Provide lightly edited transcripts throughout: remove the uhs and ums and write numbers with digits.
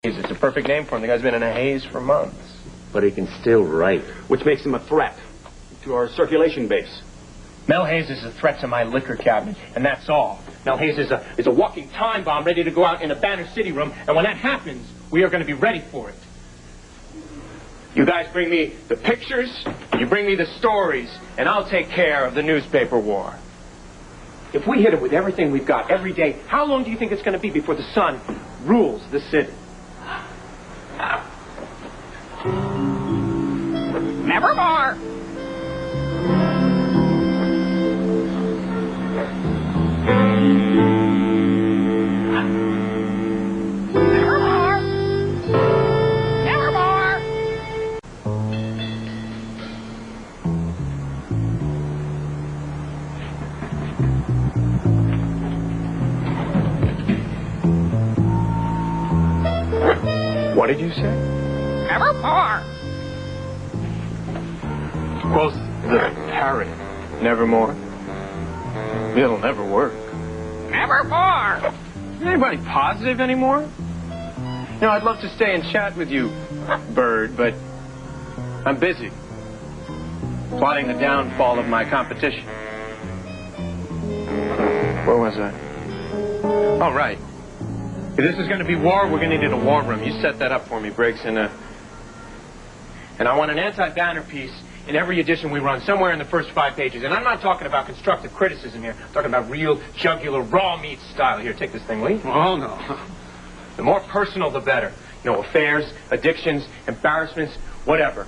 It's a perfect name for him. The guy's been in a haze for months. But he can still write. Which makes him a threat to our circulation base. Mel Hayes is a threat to my liquor cabinet, and that's all. Mel Hayes is a walking time bomb ready to go out in a Banner City room, and when that happens, we are going to be ready for it. You guys bring me the pictures, you bring me the stories, and I'll take care of the newspaper war. If we hit it with everything we've got every day, how long do you think it's going to be before the sun rules the city? Nevermore. Nevermore. Nevermore. What did you say? Nevermore. Quoth the Parrot. Nevermore. It'll never work. Nevermore. Is anybody positive anymore? You know, I'd love to stay and chat with you, Bird, but I'm busy plotting the downfall of my competition. Where was I? Oh, right. If this is going to be war, we're going to need a war room. You set that up for me, Briggs, and I want an anti-banner piece in every edition we run, somewhere in the first 5 pages. And I'm not talking about constructive criticism here. I'm talking about real, jugular, raw meat style. Here, take this thing, Lee. Oh, no. The more personal, the better. You know, affairs, addictions, embarrassments, whatever.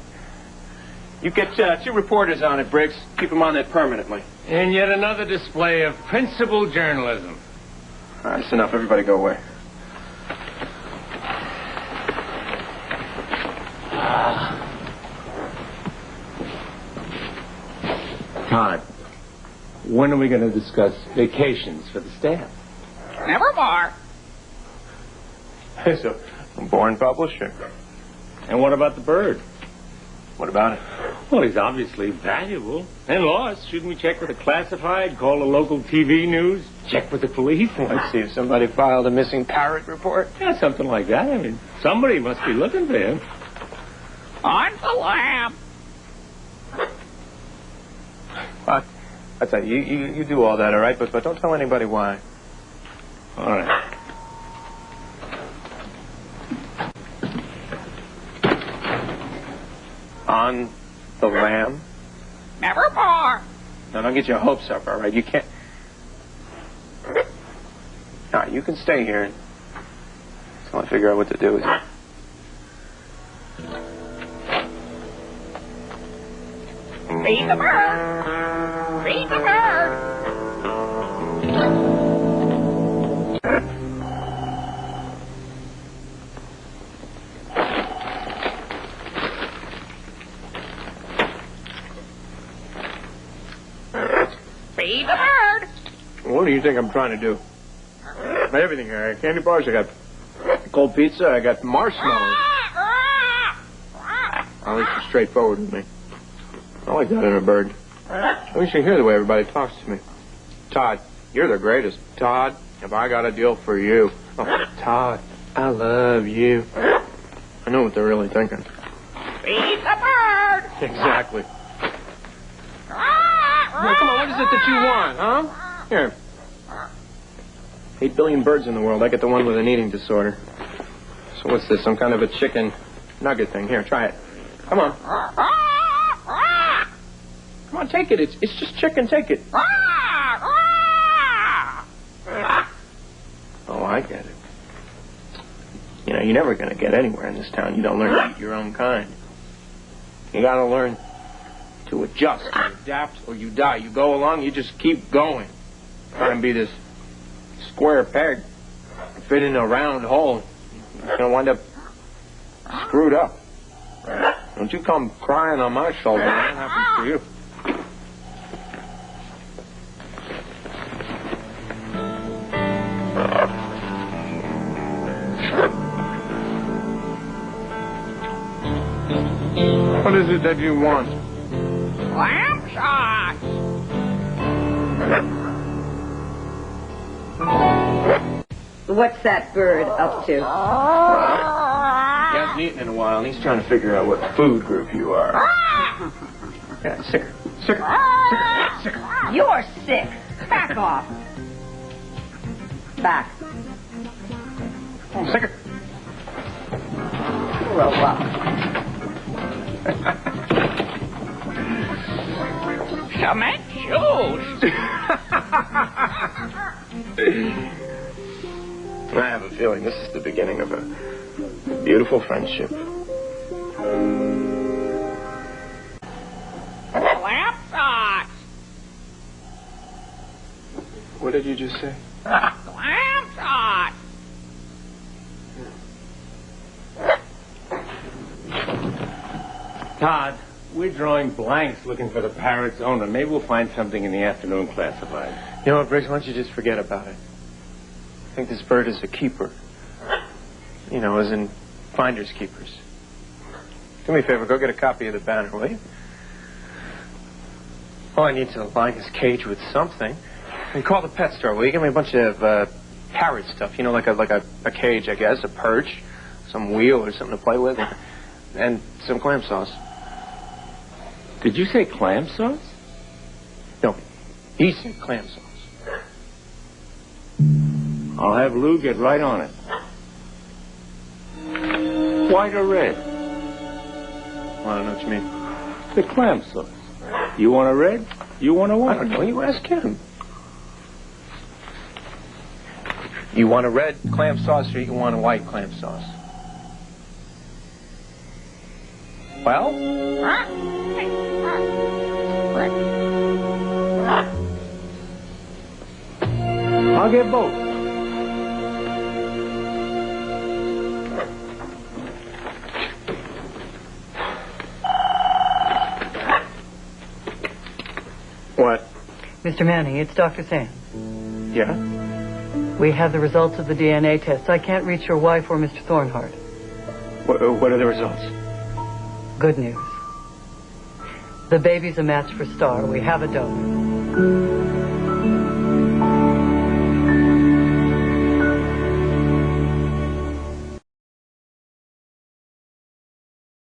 You get 2 reporters on it, Briggs. Keep them on it permanently. And yet another display of principled journalism. All right, that's enough. Everybody go away. Todd, when are we going to discuss vacations for the staff? Nevermore. So, I'm born publisher. And what about the Bird? What about it? Well, he's obviously valuable and lost. Shouldn't we check with the classified, call the local TV news, check with the police? Let's see if somebody filed a missing Parrot report. Yeah, something like that. I mean, somebody must be looking for him. On the lamb. I tell you, you do all that, all right? But don't tell anybody why. All right. On the lamb? Nevermore. Now, don't get your hopes up, all right? You can't... No, you can stay here until I figure out what to do with you. Feed the bird. Feed the bird. Feed the bird. What do you think I'm trying to do? I got everything here. I got candy bars, I got cold pizza, I got marshmallows. At least you're straightforward with me. I like that in a bird. I wish you hear the way everybody talks to me. Todd, you're the greatest. Todd, have I got a deal for you? Oh, Todd, I love you. I know what they're really thinking. Feed the bird. Exactly. Now, come on, what is it that you want, huh? Here. 8 billion birds in the world. I get the one with an eating disorder. So what's this, some kind of a chicken nugget thing? Here, try it. Come on. Come on, take it. It's just chicken. Take it. Oh, I get it. You know, you're never going to get anywhere in this town. You don't learn to eat your own kind. You got to learn to adjust, to adapt, or you die. You go along, you just keep going. Try and be this square peg, fit in a round hole. You're going to wind up screwed up. Don't you come crying on my shoulder. That happens to you. What is it that you want? Lamb chops. What's that bird up to? hasn't eaten in a while, and he's trying to figure out what food group you are. Yeah, sicker. You're sick. Back off. Back. Sicker. Grow up. Cement shoes. I have a feeling this is the beginning of a beautiful friendship. Lamp sauce. What did you just say? Lamp sauce. Todd, we're drawing blanks looking for the Parrot's owner. Maybe we'll find something in the afternoon classified. You know what, Briggs? Why don't you just forget about it? I think this bird is a keeper. You know, as in finders keepers. Do me a favor, go get a copy of the banner, will you? Well, I need to line his cage with something. And call the pet store, will you? Give me a bunch of parrot stuff. You know, like a cage, I guess, a perch, some wheel or something to play with, and some clam sauce. Did you say clam sauce? No, he said clam sauce. I'll have Lou get right on it. White or red? Well, I don't know what you mean. The clam sauce. You want a red? You want a I white? don't know. You ask him. You want a red clam sauce or you want a white clam sauce? Well? I'll get both. What? Mr. Manning, it's Dr. Sam. Yeah? We have the results of the DNA test. I can't reach your wife or Mr. Thornhart. What are the results? Good news. The baby's a match for Star. We have a donor.